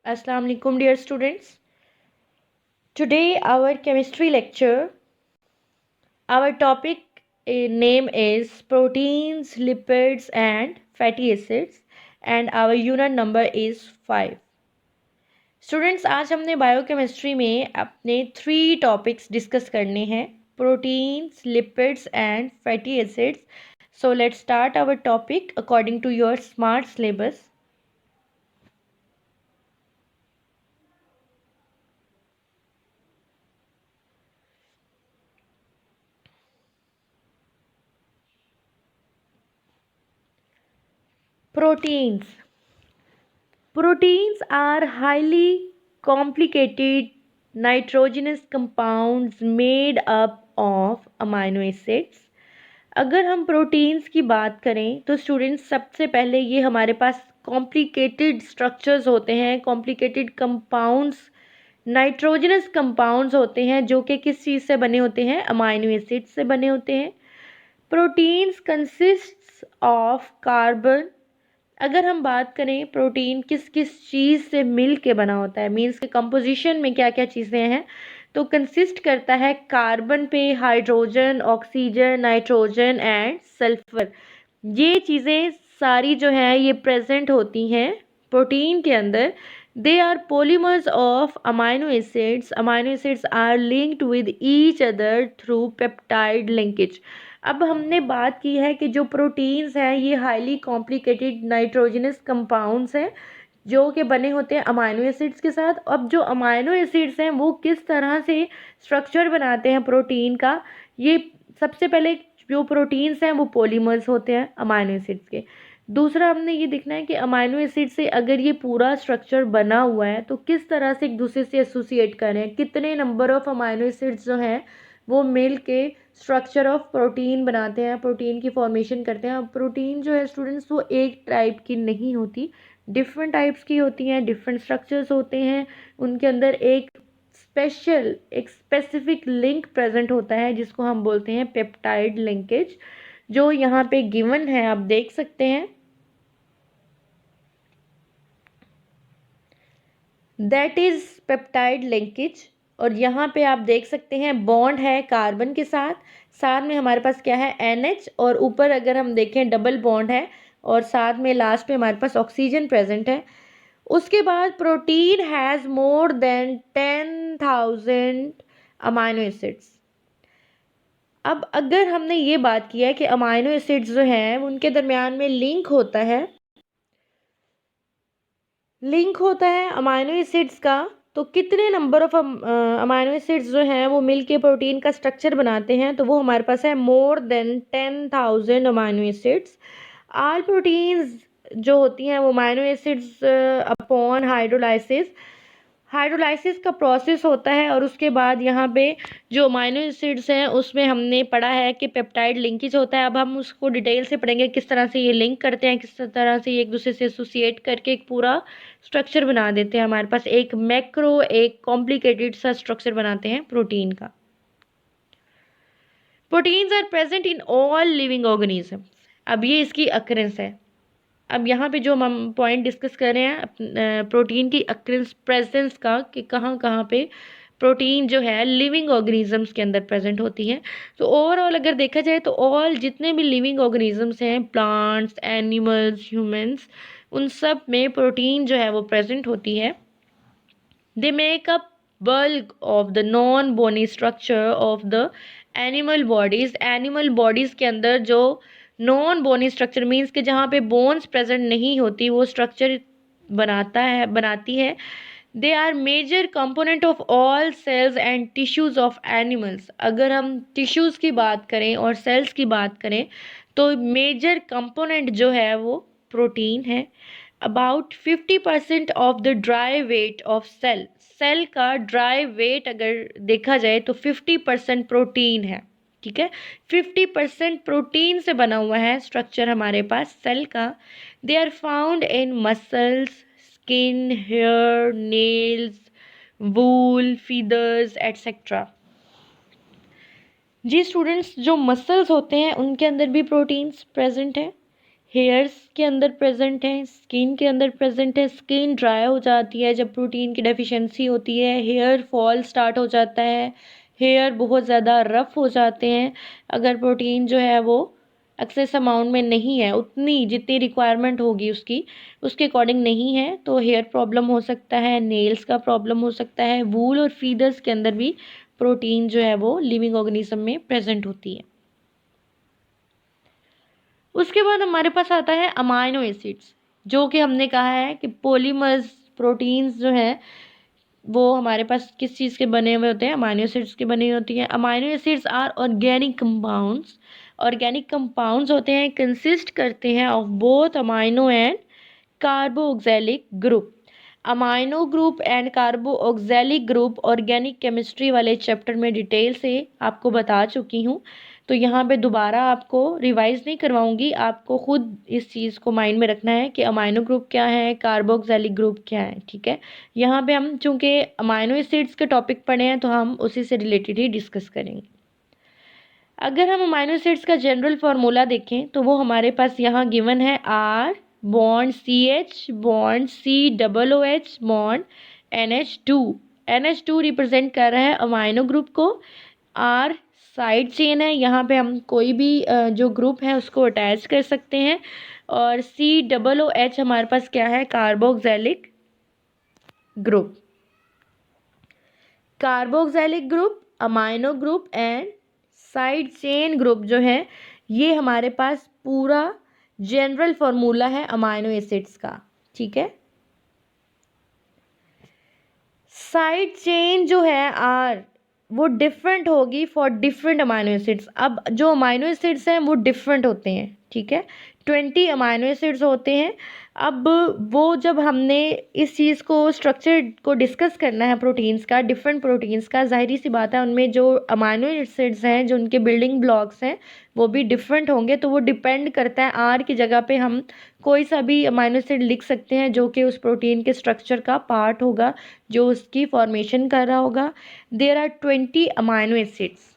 Assalamu alaikum dear students. Today our chemistry lecture, our topic name is proteins, lipids and fatty acids and our unit number is 5. Students, आज हमने biochemistry में अपने 3 topics discuss करने हैं, proteins, lipids and fatty acids. So let's start our topic according to your smart syllabus. Proteins. Proteins are highly complicated nitrogenous compounds made up of amino acids. अगर हम proteins की बात करें तो स्टूडेंट्स सबसे पहले ये हमारे पास कॉम्प्लिकेटेड स्ट्रक्चर्स होते हैं, कॉम्प्लिकेटेड कंपाउंड्स, नाइट्रोजनस कंपाउंड्स होते हैं जो कि किस चीज़ से बने होते हैं, अमाइनो एसिड से बने होते हैं. Proteins consists of carbon. अगर हम बात करें प्रोटीन किस किस चीज़ से मिल के बना होता है, मीन्स के कंपोजिशन में क्या क्या चीज़ें हैं, तो कंसिस्ट करता है कार्बन पे hydrogen, oxygen, nitrogen and sulphur. ये चीज़ें सारी जो हैं ये प्रेजेंट होती हैं प्रोटीन के अंदर. They are polymers of amino acids. Amino acids are linked with each other through peptide linkage. अब हमने बात की है कि जो प्रोटीन्स हैं ये हाईली कॉम्प्लिकेटेड नाइट्रोजनस कंपाउंड्स हैं जो कि बने होते हैं अमाइनो एसिड्स के साथ. अब जो अमाइनो एसिड्स हैं वो किस तरह से स्ट्रक्चर बनाते हैं प्रोटीन का, ये सबसे पहले जो प्रोटीन्स हैं वो पॉलीमर्स होते हैं अमाइनो एसिड्स के. दूसरा हमने ये देखना है कि अमाइनो एसिड से अगर ये पूरा स्ट्रक्चर बना हुआ है तो किस तरह से एक दूसरे से एसोसिएट कर रहे हैं, कितने नंबर ऑफ अमाइनो एसिड्स जो हैं वो मिल के स्ट्रक्चर ऑफ प्रोटीन बनाते हैं, प्रोटीन की फॉर्मेशन करते हैं. प्रोटीन जो है स्टूडेंट्स वो एक टाइप की नहीं होती, डिफरेंट टाइप्स की होती हैं, डिफरेंट स्ट्रक्चर्स होते हैं. उनके अंदर एक स्पेसिफिक लिंक प्रेजेंट होता है जिसको हम बोलते हैं पेप्टाइड लिंकेज, जो यहाँ पे गिवन है, आप देख सकते हैं. That is peptide linkage. और यहाँ पे आप देख सकते हैं बॉन्ड है कार्बन के साथ, साथ में हमारे पास क्या है NH, और ऊपर अगर हम देखें डबल बॉन्ड है और साथ में लास्ट पे हमारे पास ऑक्सीजन प्रेजेंट है. उसके बाद protein has more than 10,000 amino acids. अब अगर हमने ये बात की है कि अमाइनो एसिड्स जो हैं उनके दरमियान में लिंक होता है अमाइनो एसिड्स का, तो कितने नंबर ऑफ अमाइनो एसिड्स जो हैं वो मिल के प्रोटीन का स्ट्रक्चर बनाते हैं, तो वो हमारे पास है more than 10,000 amino acids. All proteins जो होती हैं वो अमाइनो एसिड्स अपॉन हाइड्रोलाइसिस का प्रोसेस होता है. और उसके बाद यहाँ पे जो अमाइनो एसिड्स हैं उसमें हमने पढ़ा है कि पेप्टाइड लिंकेज होता है. अब हम उसको डिटेल से पढ़ेंगे किस तरह से ये लिंक करते हैं, किस तरह से ये एक दूसरे से एसोसिएट करके एक पूरा स्ट्रक्चर बना देते हैं. हमारे पास एक कॉम्प्लिकेटेड सा स्ट्रक्चर बनाते हैं प्रोटीन का. Proteins are present in all living organism. अब ये इसकी अकरेंस है. अब यहाँ पे जो हम पॉइंट डिस्कस कर रहे हैं प्रोटीन की अक्रेंस प्रेजेंस का, कि कहाँ कहाँ पे प्रोटीन जो है लिविंग ऑर्गेनिजम्स के अंदर प्रेजेंट होती है. तो ओवरऑल अगर देखा जाए तो ऑल जितने भी लिविंग ऑर्गेनिजम्स हैं, प्लांट्स, एनिमल्स, ह्यूमंस, उन सब में प्रोटीन जो है वो प्रेजेंट होती है. They make up bulk of the non bony structure of the animal bodies. Animal bodies के अंदर जो नॉन बोनी स्ट्रक्चर मीन्स कि जहाँ पे बोन्स प्रेजेंट नहीं होती वो स्ट्रक्चर बनाती है. They are major component of all cells and tissues of animals. अगर हम टिश्यूज़ की बात करें और सेल्स की बात करें तो मेजर कंपोनेंट जो है वो प्रोटीन है. About 50% of the dry weight of cell का ड्राई वेट अगर देखा जाए तो 50% प्रोटीन है. ठीक है, 50% प्रोटीन से बना हुआ है स्ट्रक्चर हमारे पास सेल का. They are found in muscles, skin, hair, nails, wool, feathers etcetera. जी स्टूडेंट्स, जो मसल्स होते हैं उनके अंदर भी प्रोटीन्स प्रेजेंट है. हेयर्स के अंदर प्रेजेंट है, स्किन के अंदर प्रेजेंट है। स्किन ड्राई हो जाती है जब प्रोटीन की डेफिशिएंसी होती है, हेयर फॉल स्टार्ट हो जाता है, हेयर बहुत ज़्यादा रफ हो जाते हैं अगर प्रोटीन जो है वो एक्सेस अमाउंट में नहीं है, उतनी जितनी रिक्वायरमेंट होगी उसके अकॉर्डिंग नहीं है, तो हेयर प्रॉब्लम हो सकता है, नेल्स का प्रॉब्लम हो सकता है। वूल और फीदर्स के अंदर भी प्रोटीन जो है वो लिविंग ऑर्गेनिज्म में प्रेजेंट होती है। उसके बाद हमारे पास आता है अमाइनो एसिड्स, जो कि हमने कहा है कि पॉलीमर्स प्रोटीन्स जो हैं वो हमारे पास किस चीज़ के बने हुए होते हैं, अमाइनो एसिड्स के बने होती हैं। Amino acids are organic compounds, organic compounds होते हैं, कंसिस्ट करते हैं of both amino and carboxylic group. Amino group and carboxylic group organic chemistry वाले चैप्टर में डिटेल से आपको बता चुकी हूँ, तो यहाँ पे दोबारा आपको रिवाइज नहीं करवाऊंगी, आपको खुद इस चीज़ को माइंड में रखना है कि अमाइनो ग्रुप क्या है, कार्बोक्सिलिक ग्रुप क्या है। ठीक है, यहाँ पे हम चूंकि अमाइनो एसिड्स के टॉपिक पढ़े हैं तो हम उसी से रिलेटेड ही डिस्कस करेंगे। अगर हम अमाइनो एसिड्स का जनरल फार्मूला देखें तो वो हमारे पास यहाँ गिवन है, R bond CH bond COOH bond NH2। NH2 represent कर रहा है अमाइनो ग्रुप को, आर साइड चेन है, यहाँ पे हम कोई भी जो ग्रुप है उसको अटैच कर सकते हैं, और COOH हमारे पास क्या है, carboxylic group. Carboxylic group, amino group and side chain group जो है ये हमारे पास पूरा जनरल फॉर्मूला है अमाइनो एसिड्स का। ठीक है, साइड चेन जो है आर वो डिफरेंट होगी फॉर डिफरेंट अमाइनो एसिड्स। अब जो अमाइनो एसिड्स हैं वो डिफरेंट होते हैं, ठीक है, 20 अमाइनो एसिड्स होते हैं। अब वो जब हमने इस चीज़ को स्ट्रक्चर को डिस्कस करना है प्रोटीन्स का, डिफरेंट प्रोटीन्स का, जाहिर सी बात है उनमें जो अमाइनो एसिड्स हैं जो उनके बिल्डिंग ब्लॉक्स हैं वो भी डिफरेंट होंगे, तो वो डिपेंड करता है आर की जगह पे हम कोई सा भी अमाइनो एसिड लिख सकते हैं जो कि उस प्रोटीन के स्ट्रक्चर का पार्ट होगा, जो उसकी फॉर्मेशन कर रहा होगा। There are 20 amino acids.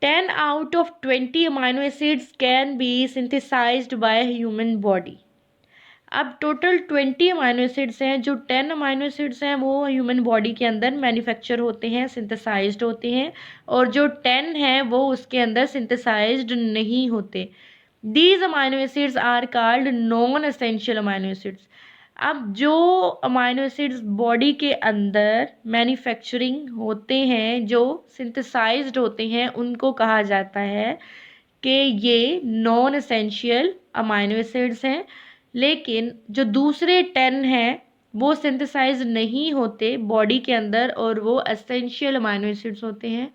10 out of 20 amino acids can be synthesized by human body। अब टोटल 20 अमाइनो एसिड्स हैं, जो 10 अमाइनो एसिड्स हैं वो ह्यूमन बॉडी के अंदर मैन्युफैक्चर होते हैं, सिंथेसाइज्ड होते हैं, और जो 10 हैं वो उसके अंदर सिंथेसाइज्ड नहीं होते। These amino acids are called non essential amino acids. अब जो अमाइनो एसिड्स बॉडी के अंदर मैन्युफैक्चरिंग होते हैं, जो सिंथेसाइज्ड होते हैं, उनको कहा जाता है कि ये नॉन एसेंशियल अमाइनो एसिड्स हैं। लेकिन जो दूसरे 10 हैं वो सिंथेसाइज नहीं होते बॉडी के अंदर, और वो एसेंशियल अमाइनो एसिड्स होते हैं।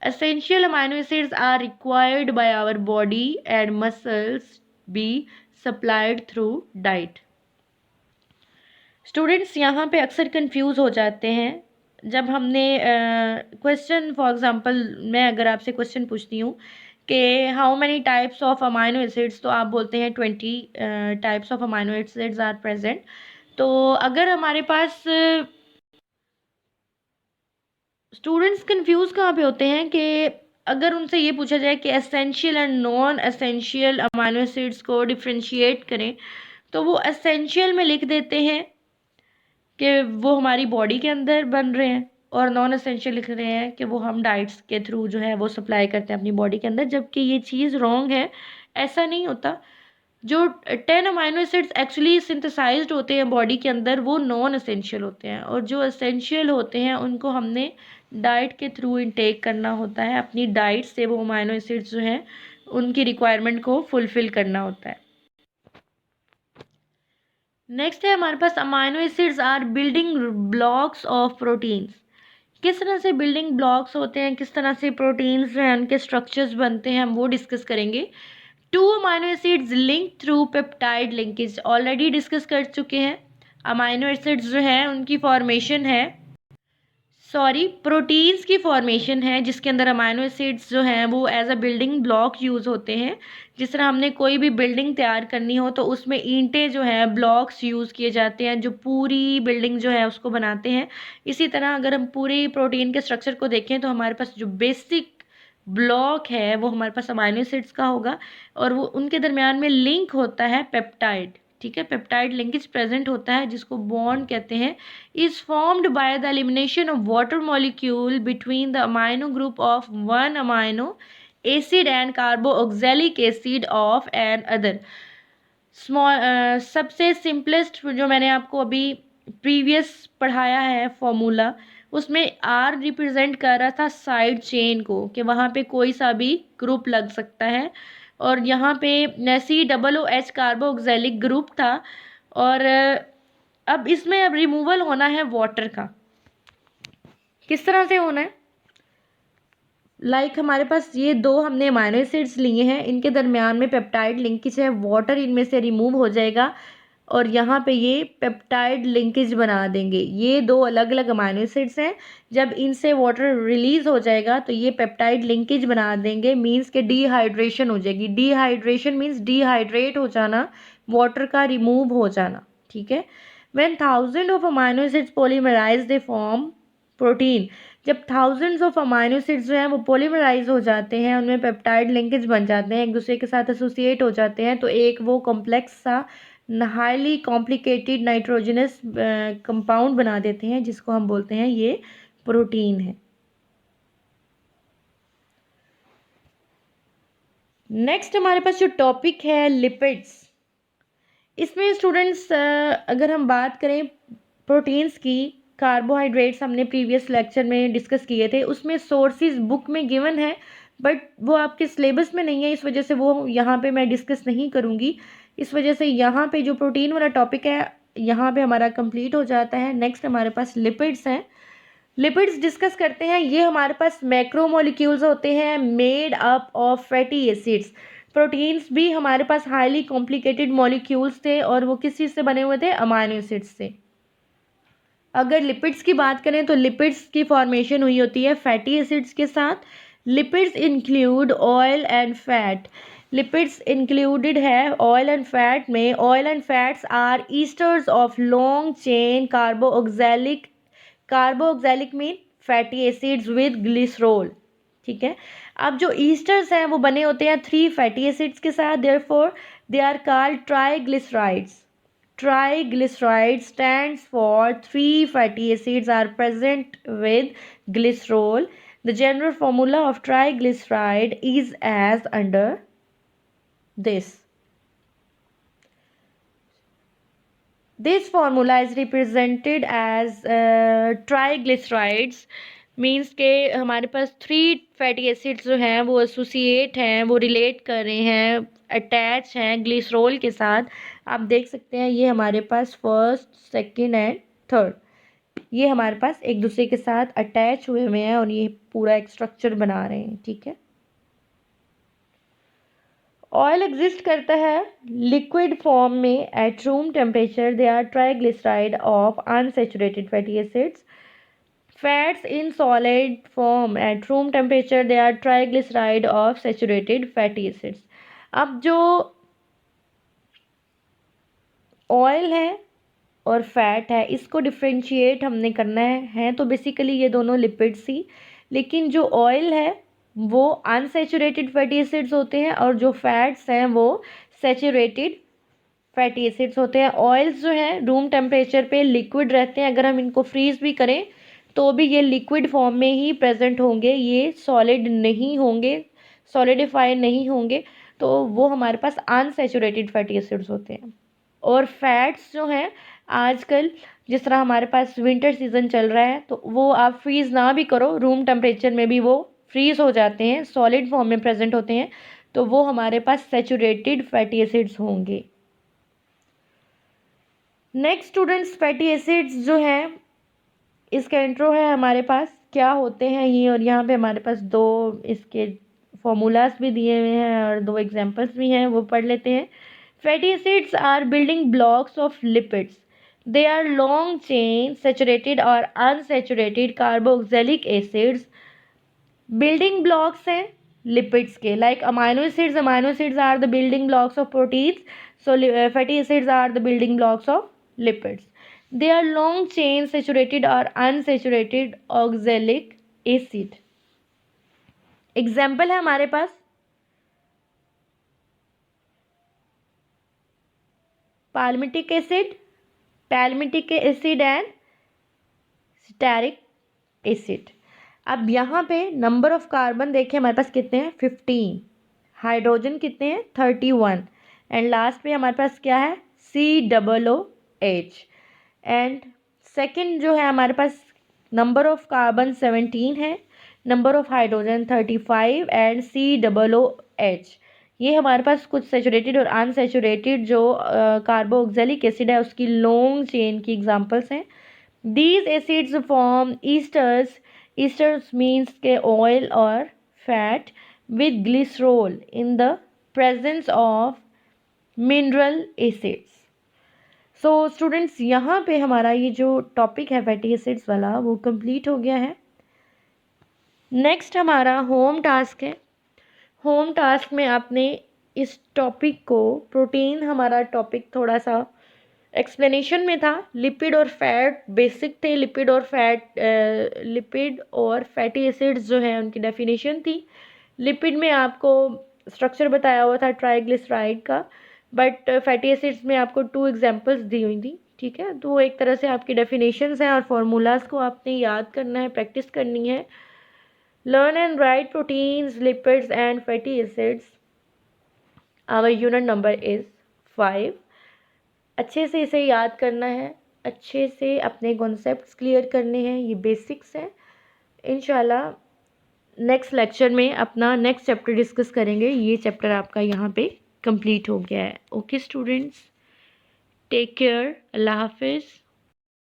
Essential amino acids are required by our body and muscles be supplied through diet. Students यहाँ पे अक्सर कंफ्यूज हो जाते हैं जब हमने क्वेश्चन, फॉर एग्जांपल मैं अगर आपसे क्वेश्चन पूछती हूँ कि how many types of amino acids, तो आप बोलते हैं 20 types of amino acids are present. तो अगर हमारे पास स्टूडेंट्स कंफ्यूज कहाँ पे होते हैं कि अगर उनसे ये पूछा जाए कि essential and non essential amino acids को डिफ्रेंशिएट करें, तो वो एसेंशियल में लिख देते हैं कि वो हमारी बॉडी के अंदर बन रहे हैं, और नॉन एसेंशियल लिख रहे हैं कि वो हम डाइट्स के थ्रू जो है वो सप्लाई करते हैं अपनी बॉडी के अंदर, जबकि ये चीज़ रॉन्ग है। ऐसा नहीं होता। जो 10 अमाइनो एसिड्स एक्चुअली सिंथेसाइज्ड होते हैं बॉडी के अंदर वो नॉन एसेंशियल होते हैं, और जो एसेंशियल होते हैं उनको हमने डाइट के थ्रू इनटेक करना होता है। अपनी डाइट से वो अमाइनो एसिड्स जो हैं उनकी रिक्वायरमेंट को फुलफ़िल करना होता है। नेक्स्ट है हमारे पास amino acids are building blocks of proteins. किस तरह से बिल्डिंग ब्लॉक्स होते हैं, किस तरह से प्रोटीन्स जो हैं उनके स्ट्रक्चर्स बनते हैं, हम वो डिस्कस करेंगे। 2 amino acids link through peptide linkage, already discuss कर चुके हैं। अमाइनो एसिड्स जो हैं उनकी फॉर्मेशन है, प्रोटीन्स की फॉर्मेशन है जिसके अंदर अमाइनो एसिड्स जो हैं वो as a building block use होते हैं। जिस तरह हमने कोई भी बिल्डिंग तैयार करनी हो तो उसमें ईंटें जो हैं ब्लॉक्स यूज़ किए जाते हैं जो पूरी बिल्डिंग जो है उसको बनाते हैं। इसी तरह अगर हम पूरी प्रोटीन के स्ट्रक्चर को देखें तो हमारे पास जो बेसिक ब्लॉक है वो हमारे पास अमाइनो एसिड्स का होगा, और वो उनके दरमियान में लिंक होता है पेप्टाइड, ठीक है, पेप्टाइड लिंकेज प्रेजेंट होता है जिसको बॉन्ड कहते हैं, is formed by the elimination of water molecule between the amino group of one amino acid and carboxylic acid of another. Small सबसे सिंपलेस्ट जो मैंने आपको अभी प्रीवियस पढ़ाया है फॉर्मूला, उसमें आर रिप्रेजेंट कर रहा था साइड चेन को, कि वहाँ पे कोई सा भी ग्रुप लग सकता है, और यहाँ पे COOH कार्बोक्सिलिक ग्रुप था, और अब इसमें अब रिमूवल होना है वाटर का। किस तरह से होना है? हमारे पास ये दो हमने अमाइनो एसिड्स लिए हैं, इनके दरमियान में पेप्टाइड लिंकेज है, वाटर इनमें से रिमूव हो जाएगा और यहाँ पे ये पेप्टाइड लिंकेज बना देंगे। ये दो अलग अलग अमाइनो एसिड्स हैं, जब इनसे वाटर रिलीज हो जाएगा तो ये पेप्टाइड लिंकेज बना देंगे, मीन्स के डिहाइड्रेशन हो जाएगी। डिहाइड्रेशन मीन्स डिहाइड्रेट हो जाना, वाटर का रिमूव हो जाना, ठीक है। When thousand of amino acids polymerize they form protein. जब थाउजेंड्स ऑफ अमाइनो एसिड्स जो हैं वो पॉलीमराइज हो जाते हैं, उनमें पेप्टाइड लिंकेज बन जाते हैं, एक दूसरे के साथ एसोसिएट हो जाते हैं, तो एक वो कॉम्प्लेक्स सा हाईली कॉम्प्लिकेटेड नाइट्रोजनस कंपाउंड बना देते हैं, जिसको हम बोलते हैं ये प्रोटीन है। नेक्स्ट हमारे पास जो टॉपिक है लिपिड्स। इसमें स्टूडेंट्स अगर हम बात करें प्रोटीन्स की, कार्बोहाइड्रेट्स हमने प्रीवियस लेक्चर में डिस्कस किए थे, उसमें सोर्सेज बुक में गिवन है, बट वो आपके सिलेबस में नहीं है, इस वजह से वो यहाँ पे मैं डिस्कस नहीं करूँगी। इस वजह से यहाँ पे जो प्रोटीन वाला टॉपिक है यहाँ पे हमारा कंप्लीट हो जाता है। नेक्स्ट हमारे पास लिपिड्स हैं। लिपिड्स डिस्कस करते हैं। ये हमारे पास मैक्रोमोलिक्यूल्स होते हैं made up of fatty acids. Proteins भी हमारे पास हाईली कॉम्प्लिकेटेड मॉलिक्यूल्स थे, और वो किस चीज़ से बने हुए थे? अमाइनो एसिड्स से। अगर लिपिड्स की बात करें तो लिपिड्स की फॉर्मेशन हुई होती है फैटी एसिड्स के साथ। Lipids include oil and fat. Lipids included है ऑयल एंड फैट में। Oil and fats are esters of long chain carboxylic. Carboxylic mean fatty acids with glycerol, ठीक है। अब जो ईस्टर्स हैं वो बने होते हैं 3 फैटी एसिड्स के साथ, therefore they are called triglycerides. Triglyceride stands for 3 fatty acids are present with glycerol. The general formula of triglyceride is as under this. This formula is represented as triglycerides, means के हमारे पास 3 fatty acids जो हैं वो associate हैं, वो relate कर रहे हैं, अटैच हैं ग्लिसरॉल के साथ। आप देख सकते हैं ये हमारे पास फर्स्ट, सेकंड एंड थर्ड, ये हमारे पास एक दूसरे के साथ अटैच हुए हुए हैं और ये पूरा एक स्ट्रक्चर बना रहे हैं, ठीक है। ऑयल एग्जिस्ट करता है लिक्विड फॉर्म में at room temperature. They are triglyceride of unsaturated fatty acids. Fats in solid form at room temperature. They are triglyceride of saturated fatty acids. अब जो ऑयल है और फैट है, इसको डिफ्रेंशिएट हमने करना है तो बेसिकली ये दोनों लिपिड्स ही, लेकिन जो ऑयल है वो अनसैचुरेटेड फैटी एसिड्स होते हैं और जो फैट्स हैं वो सैचुरेटेड फैटी एसिड्स होते हैं। ऑयल्स जो हैं रूम टेम्परेचर पे लिक्विड रहते हैं, अगर हम इनको फ्रीज भी करें तो भी ये लिक्विड फॉर्म में ही प्रेजेंट होंगे, ये सॉलिड नहीं होंगे, सॉलिडिफाई नहीं होंगे, तो वो हमारे पास अनसैचुरेटेड फैटी एसिड्स होते हैं। और फैट्स जो हैं आजकल जिस तरह हमारे पास विंटर सीज़न चल रहा है तो वो आप फ्रीज़ ना भी करो, रूम टेम्परेचर में भी वो फ्रीज़ हो जाते हैं, सॉलिड फॉर्म में प्रेजेंट होते हैं, तो वो हमारे पास सैचुरेटेड फैटी एसिड्स होंगे। नेक्स्ट स्टूडेंट्स, फैटी एसिड्स जो हैं इसका इंट्रो है हमारे पास, क्या होते हैं ये, और यहाँ पे हमारे पास 2 इसके फॉर्मूलाज भी दिए हुए हैं और 2 एग्जांपल्स भी हैं, वो पढ़ लेते हैं। Fatty acids are building blocks of lipids. They are long chain saturated और unsaturated carboxylic acids. Building blocks हैं लिपिड्स के, like amino acids. Amino acids are the building blocks of proteins, so fatty acids are the building blocks of lipids. They are long chain saturated or unsaturated oxalic acid. Example है हमारे पास palmitic acid and stearic acid. अब यहाँ पे number of carbon देखें हमारे पास कितने हैं 15, हाइड्रोजन कितने हैं 31 एंड लास्ट पे हमारे पास क्या है COOH एंड सेकंड जो है हमारे पास नंबर ऑफ कार्बन 17 है, number of hydrogen 35 and COOH। ये हमारे पास कुछ सेचुरेटेड और अनसेचुरेटेड जो कार्बोक्सिलिक एसिड है उसकी लॉन्ग चेन की एग्जांपल्स हैं। These acids form esters means के oil और fat with glycerol in the presence of mineral acids। So students यहाँ पे हमारा ये जो टॉपिक है फैटी एसिड्स वाला वो कंप्लीट हो गया है। नेक्स्ट हमारा होम टास्क है। होम टास्क में आपने इस टॉपिक को प्रोटीन हमारा टॉपिक थोड़ा सा एक्सप्लेनेशन में था, लिपिड और फैट बेसिक थे, लिपिड और फैटी एसिड्स जो है उनकी डेफिनेशन थी। लिपिड में आपको स्ट्रक्चर बताया हुआ था ट्राइग्लिसराइड का, बट फैटी एसिड्स में आपको 2 एग्जांपल्स दी हुई थी, ठीक है। तो एक तरह से आपकी डेफिनेशंस हैं और फार्मूलाज को आपने याद करना है, प्रैक्टिस करनी है। Learn and write proteins, lipids and fatty acids. Our unit number is 5। अच्छे से इसे याद करना है, अच्छे से अपने कॉन्सेप्ट्स क्लियर करने हैं, ये बेसिक्स हैं। इंशाल्लाह नेक्स्ट लेक्चर में अपना नेक्स्ट चैप्टर डिस्कस करेंगे। ये चैप्टर आपका यहाँ पे कंप्लीट हो गया है। ओके स्टूडेंट्स, टेक केयर, अल्लाह हाफिज़।